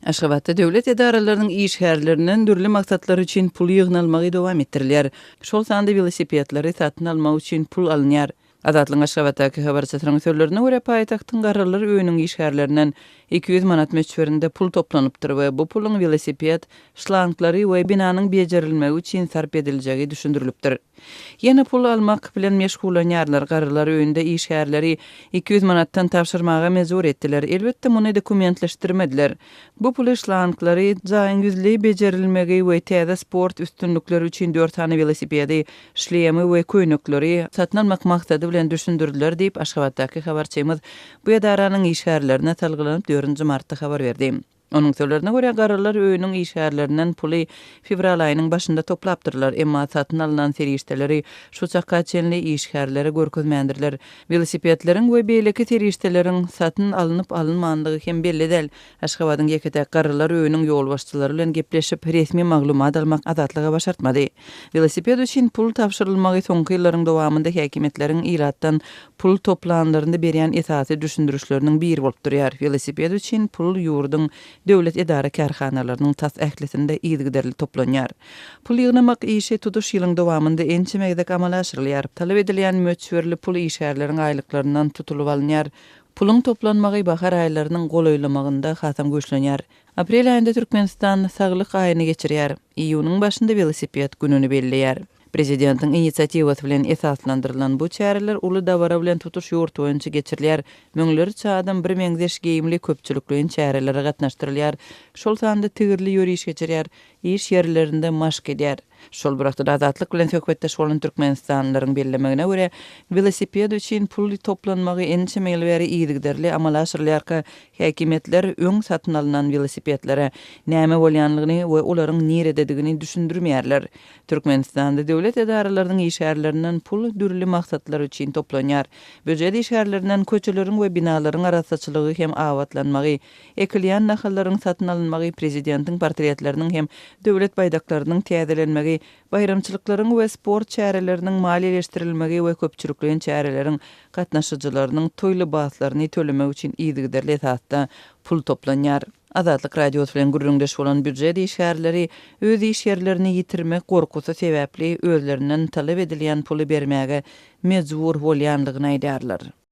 Aşgabatda döwlet edaralarynyň iş herlerinden dürli maksatlar üçin pul ýygnalmagy dowam etdirilýär. Şol sanda velosipedleri satyn almak üçin pul alınýar. Adatlyň Aşgabatdaky habar çatyryň sözlerine görä paýtagtyň garralary öýüniň iş herlerinden 200 manat meçberinde pul toplanıpdyr we bu puluň velosiped, şlanglary we binanyň bejerilmegi üçin sarp ediljegi düşündirilipdir. Ýene pul almak bilen meşgulanýarlar garralary öýünde iş herleri 200 manattan tapşyrmaga mezur etdiler. Elbetde muny dokumentleşdirmediler. Bu pul şlanglary jaýyn güzli bejerilmegi we täze sport üstünlükleri üçin 4 tane velosipedi, şlemi we köýnekleri satyn almak maksady bilen düşündirdiler diýip Aşgabatdaky habarçymyz bu edaranyň iş herlerine talgylanyp 4-nji martda habar berdi. Onun sözlerine göre garralar öýüniň iş herlerinden puly fevral aýynyň başynda toplapdyrlar, emma satyn alynan serişdeleri şu çakka çenli iş herleri görkezmendirler. Velosipedleriň we beýleki serişdeleriň satyn alınıp alınmandygy hem belli däl. Aşgabatyň ýekide garralar öýüniň ýol başçylary bilen gepleşip resmi maglumat almak adatlyga başartmady. Velosiped üçin pul tapşyrylmagy soňky ýyllaryň dowamında häkimetleriň ilatdan pul toplanlarynda berýän esasy düşündürüşleriniň biri bolup durýar. Velosiped üçin pul ýurduň döwlet edara karhanalarının tas ählisinde ýygyderli toplanýar. Pul ýygnamak işi tutuş ýylyň dowamında ençe megdek amala aşyrylýar. Talap edilýän möçberli pul işärleriň aýlyklarynyň tutulyp alınýar. Pulun toplanmagy bahar aýlarynyň golaýlamagynda hasam güýçlenýär. Aprel aýynda Türkmenistan saglyk aýyny geçirýär. Iýunyň başynda velosiped gününi belleýär. Prezidentiň initsiatywasy bilen esaslandyrylan bu çäreler uly dawara bilen tutuş ýurt boýunça geçirilýär. Möňlerçe adam bir meňzeş geýimli köpçülikliň çärelere gatnaşdyrylýar. Şol sanda tigirli ýöriş geçirýär, iş ýerlerinde maşk edýär. Şol birakda azatlyk bilen söhbetdeş bolan türkmenistanlaryň bellemegine görä, velosiped üçin pul toplanmagy ençe meýilbäri ýygyderli amala aşyrylýar. Häkimetler öň satyn alynan velosipedlere näme bolýanlygyny we olaryň nirededigini düşündirmeýärler. Türkmenistanda döwlet edaralarynyň iş herlerinden pul dürli maksatlar üçin toplanýar. Böjedi iş herlerinden köçeleriň we binalaryň arasaçylygy hem awatlanmagy, ekilýän nahallaryň satyn alynmagy, prezidentiň portretleriniň hem döwlet baýdaklarynyň täzelenmegi, bayramçylyklaryň we sport çäreleriniň maliýeleşdirilmegi we köpçülikliň çäreleriň gatnaşyjylarynyň toýly baslaryny tölemek üçin ýygyderli esasda pul toplanýar. Azatlyk radio bilen gürrüňdeş bolan büdjet iş herleri öz iş yerlerini ýitirmek gorkusy sebäpli özlerinden talap edilýän puly bermäge mejbur bolýanlygyny aýdarlar.